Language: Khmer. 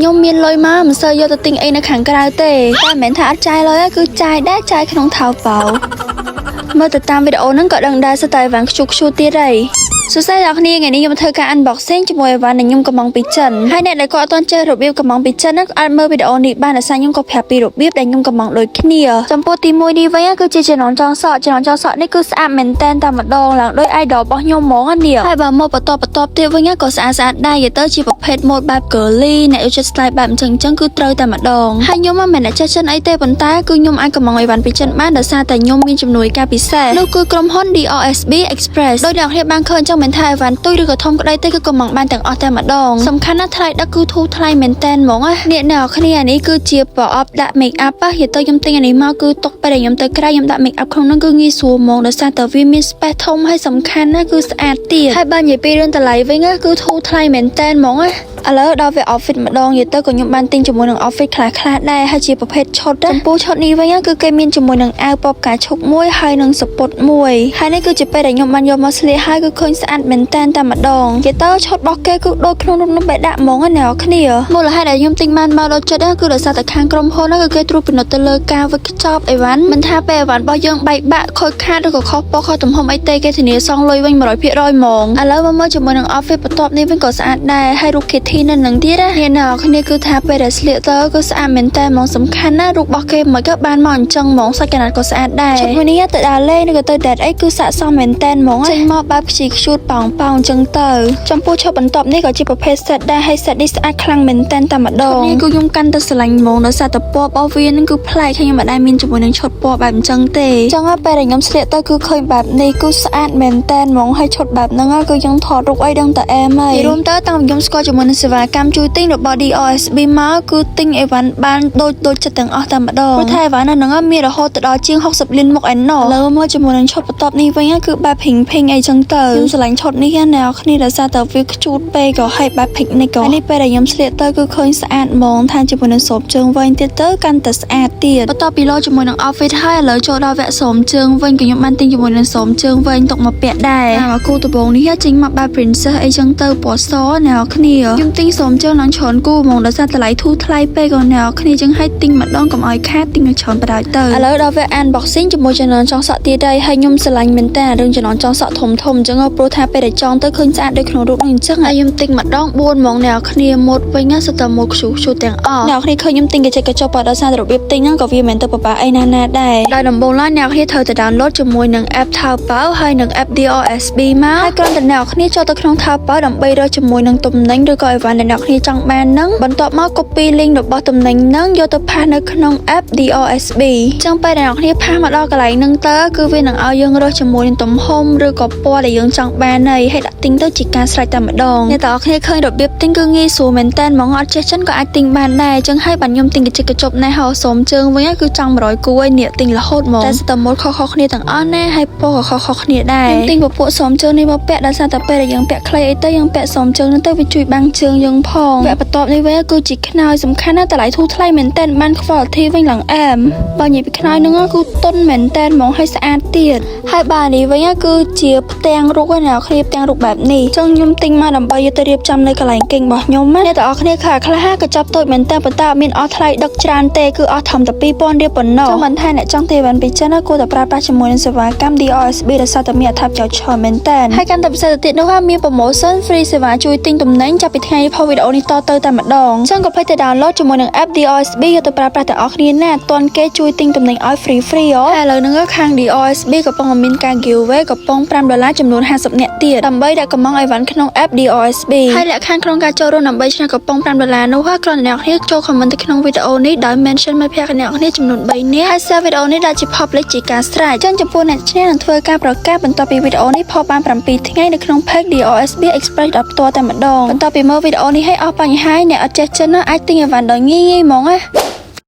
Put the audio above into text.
ញោមមានលុយមកមិនសូវយកទៅទិញអីនៅខាងក្រៅទេតែមិនមែនថាអត់ចាយលុយគឺចាយដែរចាយក្នុងថៅប៉ោមើលទៅតាមវីដេអូហ្នឹងក៏ដឹងដែរស្ទើរវ៉ាន់ខ្ជូទៀតហើយសួស្តីអ្នកនាងថ្ងៃនេះខ្ញុំធ្វើការ unboxing ជាមួយអីវ៉ាន់ដែលខ្ញុំកំងពីចិនហើយអ្នកដែលគាត់អត់ទាន់ចេះរបៀបកំងពីចិនហ្នឹងអាចមើលវីដេអូនេះបានដោយសារខ្ញុំក៏ប្រាប់ពីរបៀបដែលខ្ញុំកំងដូចគ្នាចំពោះទី1នេះវិញគឺជាចំណងចងសក់នេះគឺស្អាតមែនតែនតែម្ដងឡើងដូច idol របស់ខ្ញុំហ្មងនេះហើយបើមកបន្តទៀតវិញក៏ស្អាតដែរនិយាយទៅជាប្រភេទ mode បែប girly អ្នកយកចិត្ត style បែបអញ្ចឹងគឺត្រូវតែម្ដងហើយខ្ញុំមិនមែនអ្នកចេះចិនអីទេប៉ុន្តែគឺខ្ញុំអាចកំងអីវ៉ាន់ពីចិនបានដោយសារតែខ្ញុំមានជំនួយការពិសេសនោះគឺក្រុមហ៊ុន DOSB Express ដោយអ្នកគ្នាបានឃើញចឹងមិនថាអីវ៉ាន់ទុយឬក៏ធំក្តីទេគឺកំងបានទាំងអស់តែម្ដងសំខាន់ណាស់ថ្លៃដឹកគឺធូរថ្លៃមែនតែនហ្មងអ្នកគ្នាអានេះគឺជាប្រអប់ដាក់ make up និយាយទៅខ្ញុំទិញអានេះមកគឺຕົកពេលដែលខ្ញុំទៅក្រៅខ្ញុំដាក់ make up ក្នុងនោះគឺងាយស្រួលហ្មងដោយសារតែវាមាន space ធំហើយសំខាន់ណាស់គឺស្អាតទៀតហើយបើនិយាយពីរឿងតម្លៃវិញគឺធូរថ្លៃមែនតែនហ្មងឥឡូវដល់វា outfit ម្ដងនិយាយទៅក៏ខ្ញុំបានទិញជាមួយនឹង outfit ខ្លះដែរហើយជាប្រភេទឈុតចំពោះឈុតនេះវិញគឺគេមានជាមួយនឹងអាវពបកាឈុកមួយហើយនឹងសពុតមួយហើយនេះគឺជាពេលដែលខ្ញុំបានយកមកស្លៀកហើយគឺឃើញស្អាតមែនតែនតែម្ដងនិយាយទៅឈុតរបស់គេគឺដូចក្នុងរូបនោះបែបដាក់ហ្មងអ្នកគ្នាមូលហេតុដែលខ្ញុំទិញបានមកដល់ចិត្តគឺដោយសារតែខាងក្រុមហ៊ុនគឺគេត្រួតពិនិត្យទៅលើការវិកខ្ចប់អីវ៉ាន់មិនថាពេលអីវ៉ាន់របស់យើងបែកបាក់ខូចខាតឬក៏ខុសពណ៌ខុសទំហំអីទេគេធានាសងលុយវិញ 100% ហ្មងឥឡូវមកជាមួយនឹង outfit បន្ទាប់នេះវិញក៏ស្អាតដែរហើយរូប Kitty នៅនឹងទៀតអ្នកគ្នាគឺថាពេលដែលស្លៀកទៅគឺស្អាតមែនតែហ្មងសំខាន់ណាស់រូបរបស់គេមិនក៏បានមកអញ្ចឹងហ្មងសាច់កណាត់ក៏ស្អាតដែរឈុតមួយនេះទៅដើរលេងឬក៏ទៅដេតអីគឺស័ក្តិសមមែនតែនហ្មងចេញមកបែបខ្ជិលខ្ជួតប៉ោងអញ្ចឹងទៅចំពោះឈុតបន្ទាប់នេះក៏ជាប្រភេទ set ដែរហើយ set នេះស្អាតខ្លាំងមែនតែនតែម្ដងនេះគឺខ្ញុំកាន់តែស្រឡាញ់ហ្មងដោយសារតែពណ៌របស់វានឹងគឺប្លែកហើយខ្ញុំមិនដែលមានជាមួយនឹងឈុតពណ៌បែបអញ្ចឹងទេអញ្ចឹងពេលដែលខ្ញុំស្លៀកទៅគឺឃើញបែបនេះគឺស្អាតមែនតែនហ្មងហើយឈុតបែបហ្នឹងគឺយើងថតរូបអីដឹងតែអែមហើយរួមទៅតាំងពីខ្ញុំស្គាល់ជាមួយនឹងសេវាកម្មជួយទិញរបស់ DOSB មកគឺទិញអីវ៉ាន់បានដូចចិត្តទាំងអស់តែម្ដងព្រោះថាអីវ៉ាន់ហ្នឹងមានរហូតដល់ជាង60លានមុខឯណោះឥឡូវមកជាមួយនឹងឈុតបន្ទាប់នេះវិញគឺបែបភីងអីចឹងទៅខ្ញុំស្រឡាញ់ឈុតនេះអ្នកគ្នាដោយសារតែវាខ្ជូតពេកក៏ហើយបែប picnic ក៏នេះពេលដែលខ្ញុំស្លៀកទៅគឺឃើញស្អាតហ្មងថាជាមួយនឹងសូមជើងវែងទៀតទៅកាន់តែស្អាតទៀតបន្ទាប់ពីលោជាមួយនឹង outfit ហើយឥឡូវចូលដល់វគ្គសូមជើងវិញក៏ខ្ញុំបានទិញជាមួយនឹងសូមជើងវែងទុកមកពាក់ដែរមកគូដំបងនេះចេញមកបែប princess អីចឹងទៅពណ៌សអ្នកគ្នាខ្ញុំទិញសូមជើងឡើងច្រើនគូហ្មងដោយសារតម្លៃធូរថ្លៃពេកក៏អ្នកគ្នាចឹងឲ្យទិញម្ដងកុំឲ្យខាតទិញឲ្យច្រើនបណ្ដោយទៅឥឡូវដល់វគ្គ unboxing ជាមួយចំណងចងសក់ទៀតហើយខ្ញុំស្រឡាញ់មែនតើរឿងចំណងចងសក់ធំអញ្ចឹងព្រោះថាពេលដែលចងទៅឃើញស្អាតដូចក្នុងរូបនេះអញ្ចឹងហើយខ្ញុំទិញម្ដង4ហ្មងអ្នកគ្នាម៉ូតវិញស្ទើរម៉ូតខ្ជូតទាំងអស់អ្នកគ្នាឃើញខ្ញុំទិញកញ្ចក់កញ្ចក់ដោយសាររបៀបទិញហ្នឹងក៏វាមិនទៅពិបាកអីណាដែរដោយដំបូងឡើយអ្នកគ្នាត្រូវតែ download ជាមួយនឹង app ថៅប៉ៅហើយនឹង app DOSB មកហើយគ្រាន់តែអ្នកគ្នាចូលទៅក្នុងថៅប៉ៅដើម្បីរកជាមួយនឹងទំនិញឬក៏អីវ៉ាន់ដែលអ្នកគ្នាចង់បានហ្នឹងបន្ទាប់មក copy link របស់ទំនិញហ្នឹងយកទៅផាសនៅក្នុង app DOSB អញ្ចឹងពេលដែលអ្នកគ្នាផាសមកដល់កន្លែងហ្នឹងទៅគឺវានឹងឲ្យយើងរកជាមួយនឹងទំហំឬក៏ពណ៌ដែលយើងចង់បានហើយដាក់ទិញទៅជាការស្រេចតែម្ដងអ្នកទាំងអស់គ្នាឃើញរបៀបទិញគឺងាយស្រួលមែនតើហ្មងអត់ចេះចិនក៏អាចទិញបានដែរអញ្ចឹងហើយបាទខ្ញុំទិញកញ្ចក់កញ្ចប់ណែហើយសូមជើងវិញគឺចង់100គូឯនេះទិញរហូតហ្មងតែស្ទើរម៉ូតខុសគ្នាទាំងអស់ណាហើយពណ៌ក៏ខុសគ្នាដែរខ្ញុំទិញពពួកសូមជើងនេះមកពាក់ដោយសារតែពេលដែលយើងពាក់ខ្លីអីទៅយើងពាក់សូមជើងហ្នឹងទៅវាជួយបាំងជើងយើងផងវគ្គបន្ទាប់នេះវិញគឺជាខ្នើយសំខាន់ណាស់តម្លៃធូរថ្លៃមែនតើបាន quality វិញឡើងអែមបើនិយាយពីខ្នើយហ្នឹងគឺទន់មែនតើហ្មងហើយស្អាតទៀតហើយបាទនេះវិញគឺជាផ្ទាំងរូបណាគ្នាផ្ទាំងរូបបែបនេះចឹងខ្ញុំទិញមកដើម្បីយកទៅរៀបចំនៅកន្លែងគេងរបស់ខ្ញុំអ្នកទាំងអស់គ្នាខ្លះក៏ចាប់តូចមែនតើប៉ុន្តែអត់មានអស់ថ្លៃដឹកច្រើនទេគឺអស់ត្រឹមតែ2000រៀលប៉ុណ្ណោះចឹងមិនថាអ្នកចង់ទិញវ៉ាន់ពីចិនគួរតែប្រើប្រាស់ជាមួយនឹងសេវាកម្ម DOSB ដោយសារតែមានអត្ថប្រយោជន៍ច្រើនមែនតើហើយកាន់តែពិសេសទៅទៀតនោះមាន promotion free សេវាជួយទិញទំនិញចាប់ពីថ្ងៃនេះផុសវីដេអូនេះតទៅតែម្ដងចឹងកុំភ្លេចទៅ download ជាមួយនឹង app DOSB យកទៅប្រើប្រាស់ទាំងអស់គ្នាណាអត់ទាន់គេជួយទិញទំនិញឲ្យ free ហើយឥឡូវហ្នឹងខាង DOSB កំពុងមានការ giveaway កំប៉ុង$5ចំនួន50នាក់ទៀតដើម្បីដាក់កំងអីវ៉ាន់ក្នុង app DOSB ហើយលក្ខខណ្ឌក្នុងការចូលរួមដើម្បីឈ្នះកំប៉ុង$5នោះគ្រាន់តែអ្នកគ្នាចូល comment ទៅក្នុងវីដេអូនេះដោយ mention មិត្តភក្តិអ្នកគ្នាចំនួន3នាក់ហើយ share វីដេអូនេះដាក់ជា public ជាការស្រេចចឹងចំពោះអ្នកឈ្នះនឹងធ្វើការប្រកាសបន្ទាប់ពីវីដេអូនេះផុសបាន7ថ្ងៃនៅក្នុង page DOSB Express ដល់ផ្ទាល់តែម្ដងបន្ទាប់ពីមើលវីដេអូនេះឲ្យអស់បញ្ហាអ្នកអត់ចេះចិនអាចទិញអីវ៉ាន់ដោយងាយហ្មងណា